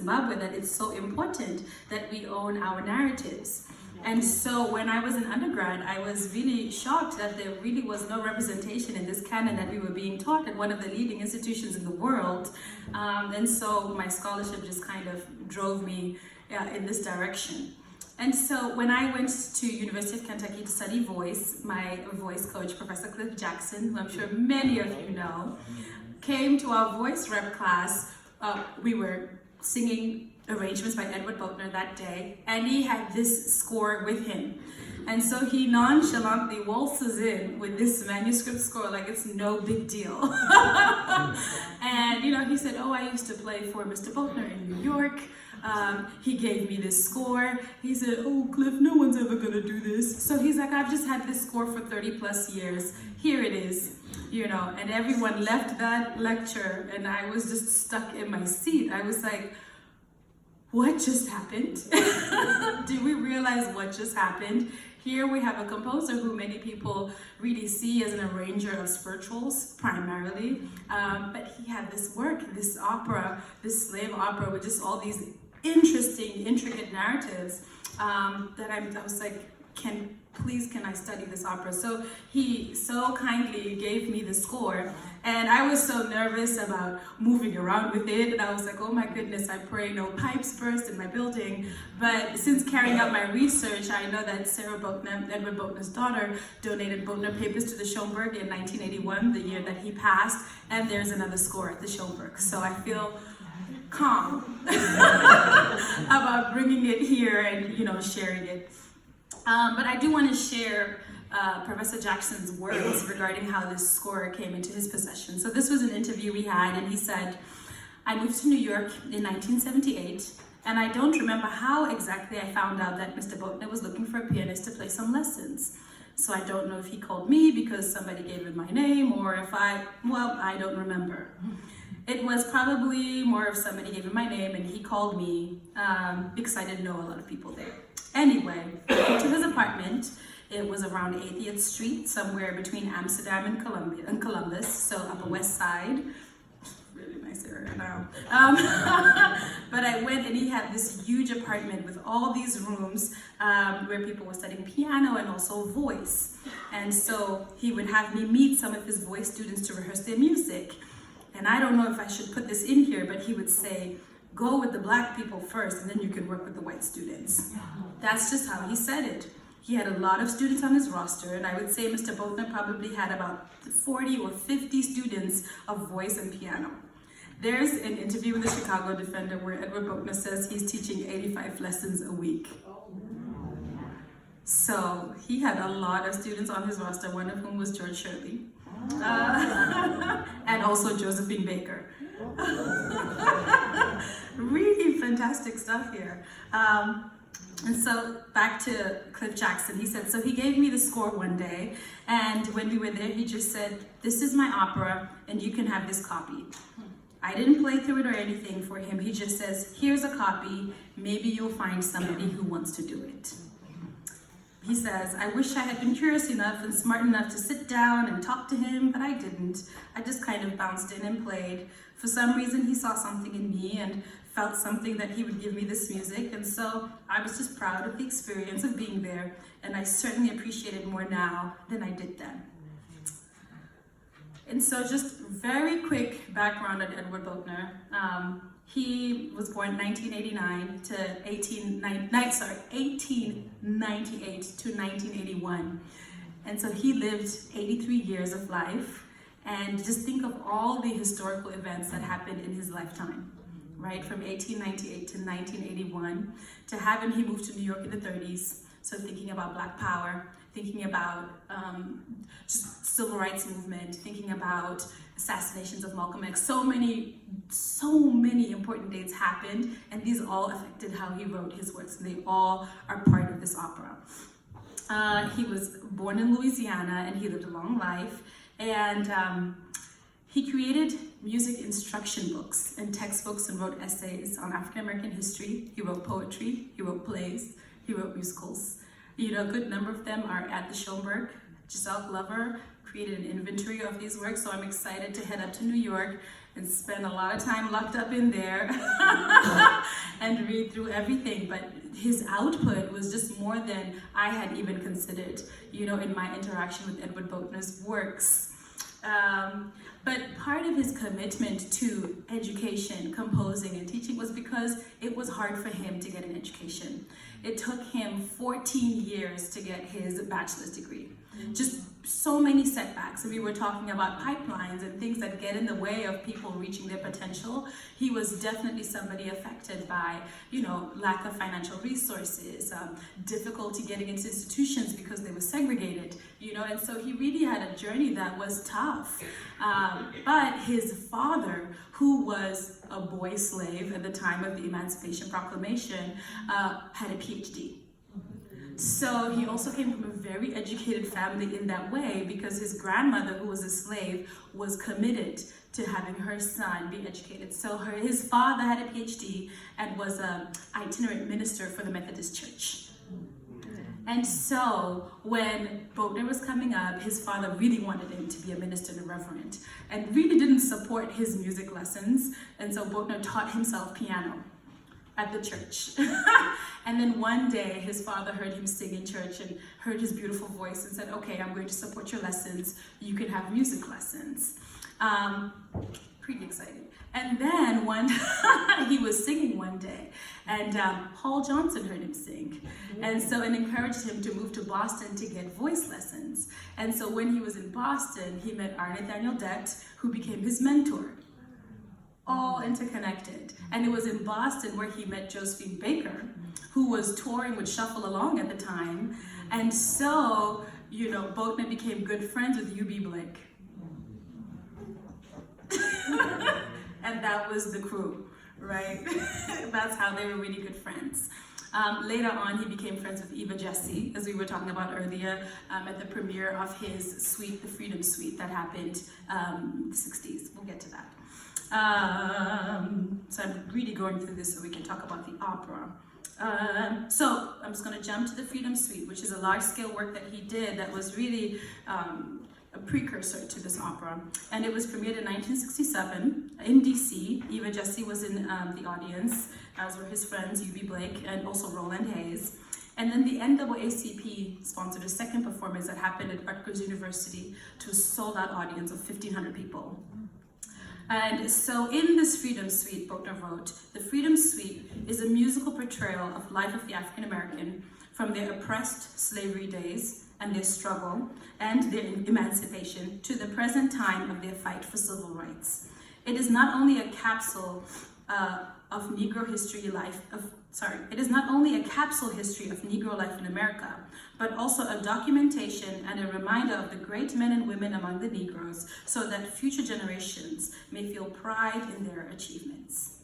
Zimbabwe that it's so important that we own our narratives. And so when I was in undergrad, I was really shocked that there really was no representation in this canon that we were being taught at one of the leading institutions in the world. And so my scholarship just kind of drove me in this direction. And so when I went to University of Kentucky to study voice, my voice coach, Professor Cliff Jackson, who I'm sure many of you know, came to our voice rep class. We were singing arrangements by Edward Boatner that day, and he had this score with him. And so he nonchalantly waltzes in with this manuscript score like it's no big deal. And he said, oh, I used to play for Mr. Boatner in New York. He gave me this score. He said, oh, Cliff, no one's ever gonna do this. So he's like, I've just had this score for 30 plus years. Here it is, and everyone left that lecture and I was just stuck in my seat. I was like, what just happened? Did we realize what just happened? Here we have a composer who many people really see as an arranger of spirituals, primarily. But he had this work, this opera, this slave opera with just all these interesting, intricate narratives that I was like, can I study this opera? So he so kindly gave me the score, and I was so nervous about moving around with it, and I was like, oh my goodness, I pray no pipes burst in my building. But since carrying out my research, I know that Sarah Boatner, Edward Boatner's daughter, donated Boatner papers to the Schomburg in 1981, the year that he passed, and there's another score at the Schomburg. So I feel calm about bringing it here and sharing it. But I do want to share Professor Jackson's words regarding how this score came into his possession. So this was an interview we had, and he said, I moved to New York in 1978, and I don't remember how exactly I found out that Mr. Boatner was looking for a pianist to play some lessons. So I don't know if he called me because somebody gave him my name, or if I don't remember. It was probably more of somebody gave him my name and he called me because I didn't know a lot of people there. Anyway, I went to his apartment. It was around 80th Street, somewhere between Amsterdam and Columbus, so Upper West Side. Really nice area now. But I went and he had this huge apartment with all these rooms where people were studying piano and also voice. And so he would have me meet some of his voice students to rehearse their music. And I don't know if I should put this in here, but he would say, go with the black people first and then you can work with the white students. That's just how he said it. He had a lot of students on his roster, and I would say Mr. Boatner probably had about 40 or 50 students of voice and piano. There's an interview with the Chicago Defender where Edward Boatner says he's teaching 85 lessons a week. So he had a lot of students on his roster, one of whom was George Shirley. And also Josephine Baker. Really fantastic stuff here. And so back to Cliff Jackson, he said, so he gave me the score one day, and when we were there, he just said, this is my opera, and you can have this copy. I didn't play through it or anything for him. He just says, here's a copy, maybe you'll find somebody who wants to do it. He says, I wish I had been curious enough and smart enough to sit down and talk to him, but I didn't. I just kind of bounced in and played. For some reason, he saw something in me and felt something that he would give me this music. And so I was just proud of the experience of being there. And I certainly appreciate it more now than I did then. And so just very quick background on Edward Boatner. He was born 1898 to 1981. And so he lived 83 years of life. And just think of all the historical events that happened in his lifetime, right? From 1898 to 1981. To have him, he moved to New York in the 30s. So thinking about Black Power, thinking about just civil rights movement, thinking about assassinations of Malcolm X. So many important dates happened, and these all affected how he wrote his works, and they all are part of this opera. He was born in Louisiana, and he lived a long life, and he created music instruction books and textbooks and wrote essays on African American history. He wrote poetry, he wrote plays, he wrote musicals. A good number of them are at the Schomburg. Giselle Glover created an inventory of these works, so I'm excited to head up to New York and spend a lot of time locked up in there and read through everything, but his output was just more than I had even considered, you know, in my interaction with Edward Boatner's works. But part of his commitment to education, composing, and teaching was because it was hard for him to get an education. It took him 14 years to get his bachelor's degree. Just so many setbacks. And we were talking about pipelines and things that get in the way of people reaching their potential. He was definitely somebody affected by, you know, lack of financial resources, difficulty getting into institutions because they were segregated, you know, and so he really had a journey that was tough. But his father, who was a boy slave at the time of the Emancipation Proclamation, had a PhD. So he also came from a very educated family in that way, because his grandmother, who was a slave, was committed to having her son be educated. So his father had a PhD and was an itinerant minister for the Methodist Church. And so when Boatner was coming up, his father really wanted him to be a minister and a reverend, and really didn't support his music lessons. And so Boatner taught himself piano at the church. And then one day his father heard him sing in church and heard his beautiful voice and said, okay, I'm going to support your lessons. You can have music lessons. Pretty exciting. And then he was singing one day, and Paul Johnson heard him sing. And so it encouraged him to move to Boston to get voice lessons. And so when he was in Boston, he met Nathaniel Dett, who became his mentor. All interconnected. And it was in Boston where he met Josephine Baker, who was touring with Shuffle Along at the time. And so, you know, Boatner became good friends with U.B. Blake. And that was the crew, right? That's how they were really good friends. Later on, he became friends with Eva Jesse, as we were talking about earlier, at the premiere of his suite, the Freedom Suite, that happened in the 60s. We'll get to that. So I'm really going through this so we can talk about the opera. So I'm just going to jump to the Freedom Suite, which is a large-scale work that he did that was really a precursor to this opera. And it was premiered in 1967 in DC. Eva Jesse was in the audience, as were his friends U.B. Blake and also Roland Hayes. And then the NAACP sponsored a second performance that happened at Rutgers University to a sold-out audience of 1,500 people. And so in this Freedom Suite, Boatner wrote, the Freedom Suite is a musical portrayal of life of the African American from their oppressed slavery days and their struggle and their emancipation to the present time of their fight for civil rights. It is not only a capsule of Negro history it is not only a capsule history of Negro life in America, but also a documentation and a reminder of the great men and women among the Negroes, so that future generations may feel pride in their achievements.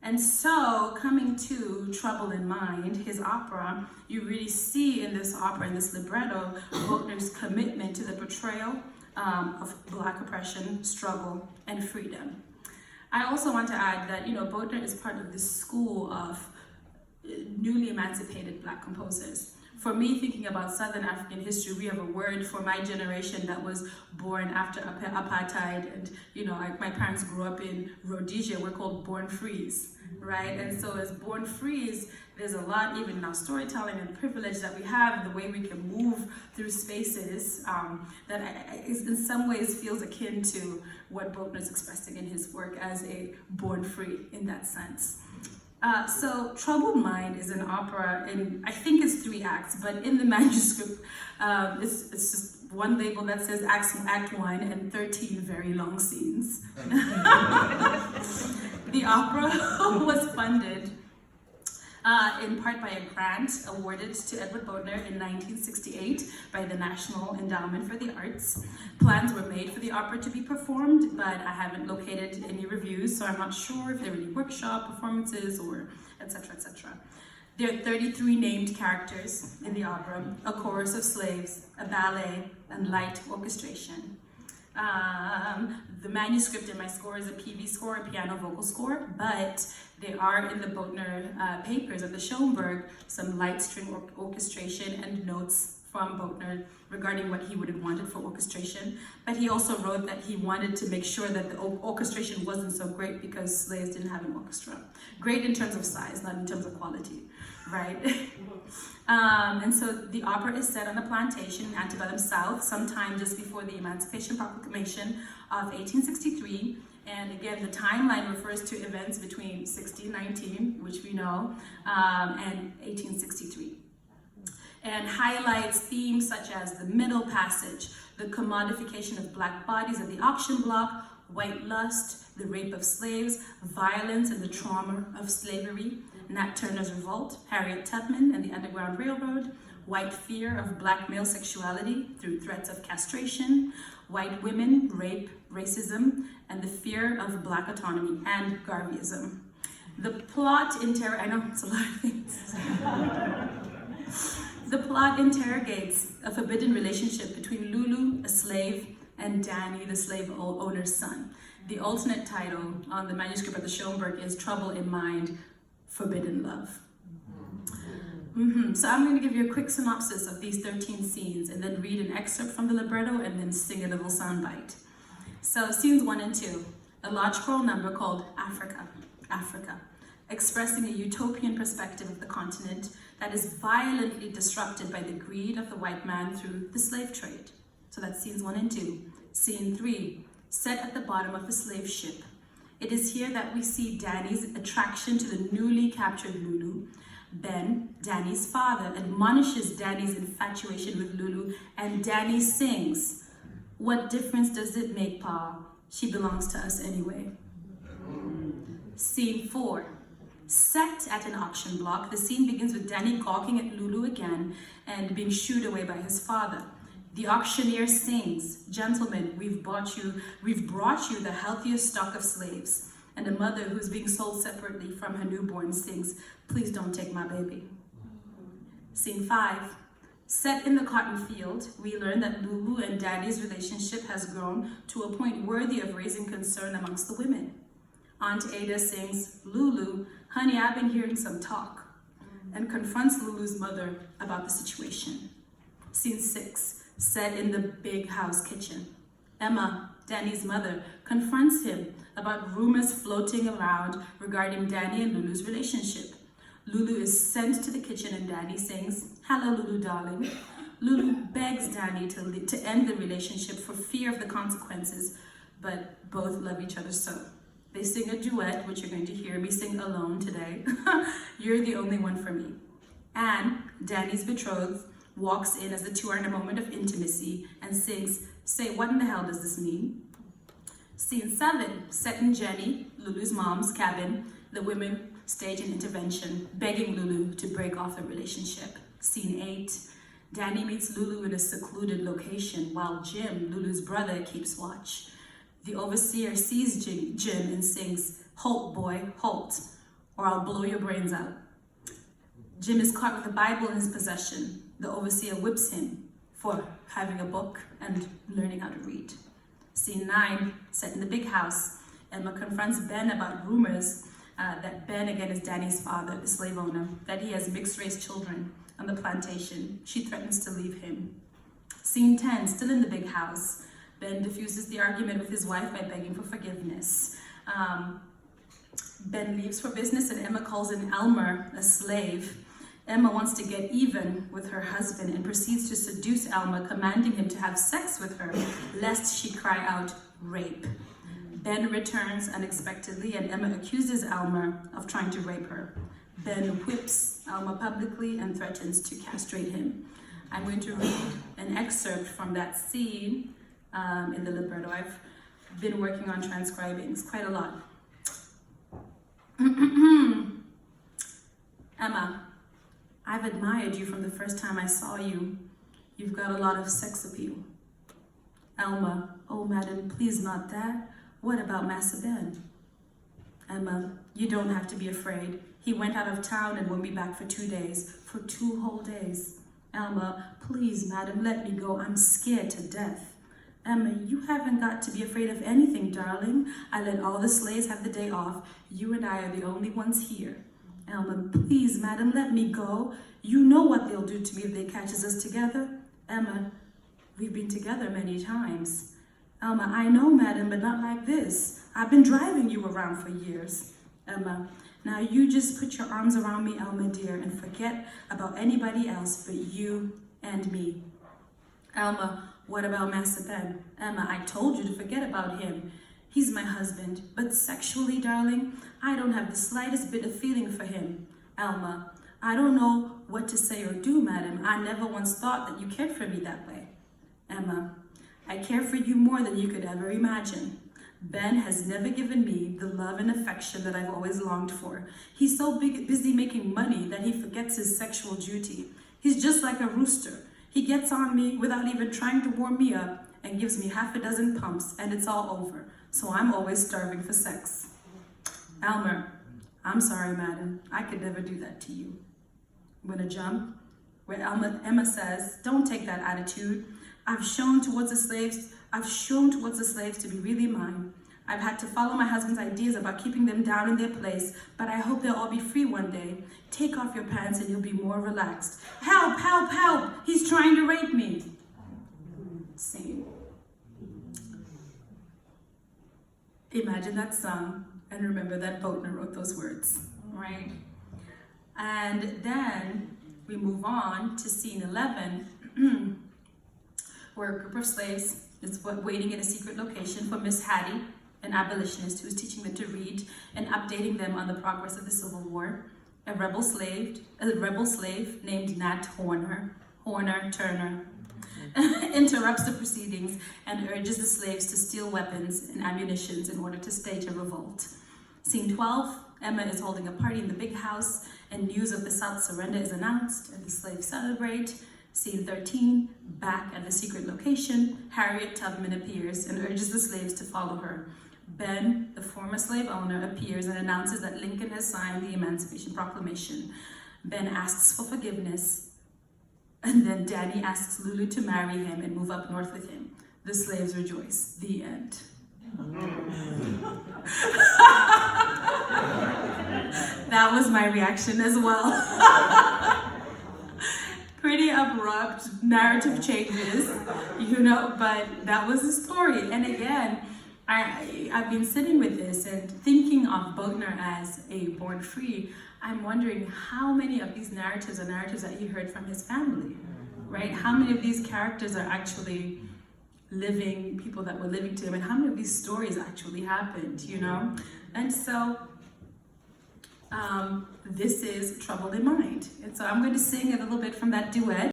And so, coming to Trouble in Mind, his opera, you really see in this opera, in this libretto, Boatner's commitment to the portrayal of Black oppression, struggle, and freedom. I also want to add that, you know, Boatner is part of this school of newly emancipated Black composers. For me, thinking about Southern African history, we have a word for my generation that was born after apartheid, and you know, my parents grew up in Rhodesia. We're called born frees, right? And so as born frees, there's a lot, even in our storytelling and privilege that we have, the way we can move through spaces that in some ways feels akin to what Boatner's expressing in his work as a born free in that sense. So Troubled Mind is an opera in, I think it's 3 acts, but in the manuscript, it's just one label that says Act 1 and 13 very long scenes. The opera was funded in part by a grant awarded to Edward Boatner in 1968 by the National Endowment for the Arts. Plans were made for the opera to be performed, but I haven't located any reviews, so I'm not sure if there were any workshop performances or etc., etc. There are 33 named characters in the opera, a chorus of slaves, a ballet, and light orchestration. The manuscript in my score is a PV score, a piano vocal score, but there are in the Boatner papers of the Schoenberg some light string orchestration and notes from Boatner regarding what he would have wanted for orchestration, but he also wrote that he wanted to make sure that the orchestration wasn't so great because slaves didn't have an orchestra. Great in terms of size, not in terms of quality, right? And so the opera is set on a plantation in antebellum South, sometime just before the Emancipation Proclamation of 1863. And again, the timeline refers to events between 1619, which we know, and 1863. And highlights themes such as the Middle Passage, the commodification of black bodies at the auction block, white lust, the rape of slaves, violence and the trauma of slavery, Nat Turner's revolt, Harriet Tubman and the Underground Railroad, white fear of black male sexuality through threats of castration, white women, rape, racism, and the fear of black autonomy and Garveyism. The plot I know it's a lot of things. The plot interrogates a forbidden relationship between Lulu, a slave, and Danny, the slave owner's son. The alternate title on the manuscript of the Schoenberg is Trouble in Mind, Forbidden Love. So I'm going to give you a quick synopsis of these 13 scenes and then read an excerpt from the libretto and then sing a little soundbite. So scenes 1 and 2, a large choral number called Africa, expressing a utopian perspective of the continent that is violently disrupted by the greed of the white man through the slave trade. So that's scenes 1 and 2. Scene 3, set at the bottom of a slave ship. It is here that we see Danny's attraction to the newly captured Lulu. Ben, Danny's father, admonishes Danny's infatuation with Lulu, and Danny sings, "What difference does it make, Pa? She belongs to us anyway." Scene 4, set at an auction block. The scene begins with Danny gawking at Lulu again and being shooed away by his father. The auctioneer sings, "Gentlemen, we've brought you the healthiest stock of slaves." And a mother who's being sold separately from her newborn sings, "Please don't take my baby." Scene 5, set in the cotton field, we learn that Lulu and Danny's relationship has grown to a point worthy of raising concern amongst the women. Aunt Ada sings, "Lulu, honey, I've been hearing some talk," and confronts Lulu's mother about the situation. Scene 6, set in the big house kitchen. Emma, Danny's mother, confronts him about rumors floating around regarding Danny and Lulu's relationship. Lulu is sent to the kitchen and Danny sings, "Hello, Lulu, darling." Lulu begs Danny to end the relationship for fear of the consequences, but both love each other so. They sing a duet, which you're going to hear me sing alone today. "You're the only one for me." Anne, Danny's betrothed, walks in as the two are in a moment of intimacy and sings, "Say, what in the hell does this mean?" Scene 7, set in Jenny, Lulu's mom's cabin. The women stage an intervention, begging Lulu to break off the relationship. Scene 8, Danny meets Lulu in a secluded location while Jim, Lulu's brother, keeps watch. The overseer sees Jim and sings, "Halt, boy, halt, or I'll blow your brains out." Jim is caught with a Bible in his possession. The overseer whips him for having a book and learning how to read. Scene 9, set in the big house. Emma confronts Ben about rumors that Ben, again, is Danny's father, the slave owner, that he has mixed-race children on the plantation. She threatens to leave him. Scene 10, still in the big house. Ben diffuses the argument with his wife by begging for forgiveness. Ben leaves for business and Emma calls in Elmer, a slave. Emma wants to get even with her husband and proceeds to seduce Elmer, commanding him to have sex with her, lest she cry out, "Rape." Ben returns unexpectedly and Emma accuses Elmer of trying to rape her. Ben whips Elmer publicly and threatens to castrate him. I'm going to read an excerpt from that scene in the libretto. I've been working on transcribing. It's quite a lot. Emma, I've admired you from the first time I saw you. You've got a lot of sex appeal. Elma, "Oh, madam, please not that. What about Massa Ben?" Emma, "You don't have to be afraid. He went out of town and won't be back for 2 days, for 2 whole days. Elma, "Please, madam, let me go. I'm scared to death." Emma, "You haven't got to be afraid of anything, darling. I let all the slaves have the day off. You and I are the only ones here." Elma, "Please, madam, let me go. You know what they'll do to me if they catches us together. Emma, we've been together many times. Elma, I know, madam, but not like this. I've been driving you around for years. Emma, now you just put your arms around me, Elma dear, and forget about anybody else but you and me. Elma, what about Master Ben? Emma, I told you to forget about him. He's my husband, but sexually, darling, I don't have the slightest bit of feeling for him. Elma, I don't know what to say or do, madam. I never once thought that you cared for me that way. Emma, I care for you more than you could ever imagine. Ben has never given me the love and affection that I've always longed for. He's so busy making money that he forgets his sexual duty. He's just like a rooster. He gets on me without even trying to warm me up and gives me half a dozen pumps and it's all over. So I'm always starving for sex. Elmer, I'm sorry, madam. I could never do that to you. I'm gonna jump where Emma says, don't take that attitude. I've shown towards the slaves to be really mine. I've had to follow my husband's ideas about keeping them down in their place, but I hope they'll all be free one day. Take off your pants and you'll be more relaxed. Help, help, help! He's trying to rape me. Scene. Imagine that song and remember that Boatner wrote those words, right? And then we move on to scene 11, where a group of slaves is waiting in a secret location for Miss Hattie, an abolitionist who is teaching them to read and updating them on the progress of the Civil War. A rebel slave named Nat Turner, interrupts the proceedings and urges the slaves to steal weapons and ammunition in order to stage a revolt. Scene 12, Emma is holding a party in the big house and news of the South's surrender is announced and the slaves celebrate. Scene 13, back at the secret location, Harriet Tubman appears and urges the slaves to follow her. Ben, the former slave owner, appears and announces that Lincoln has signed the Emancipation Proclamation. Ben asks for forgiveness, and then Danny asks Lulu to marry him and move up north with him. The slaves rejoice. The end. That was my reaction as well. Pretty abrupt narrative changes, but that was the story. And again, I've been sitting with this and thinking of Boatner as a born free. I'm wondering how many of these narratives are narratives that he heard from his family, right? How many of these characters are actually living, people that were living to him, and how many of these stories actually happened, And so this is Trouble in Mind. And so I'm going to sing a little bit from that duet.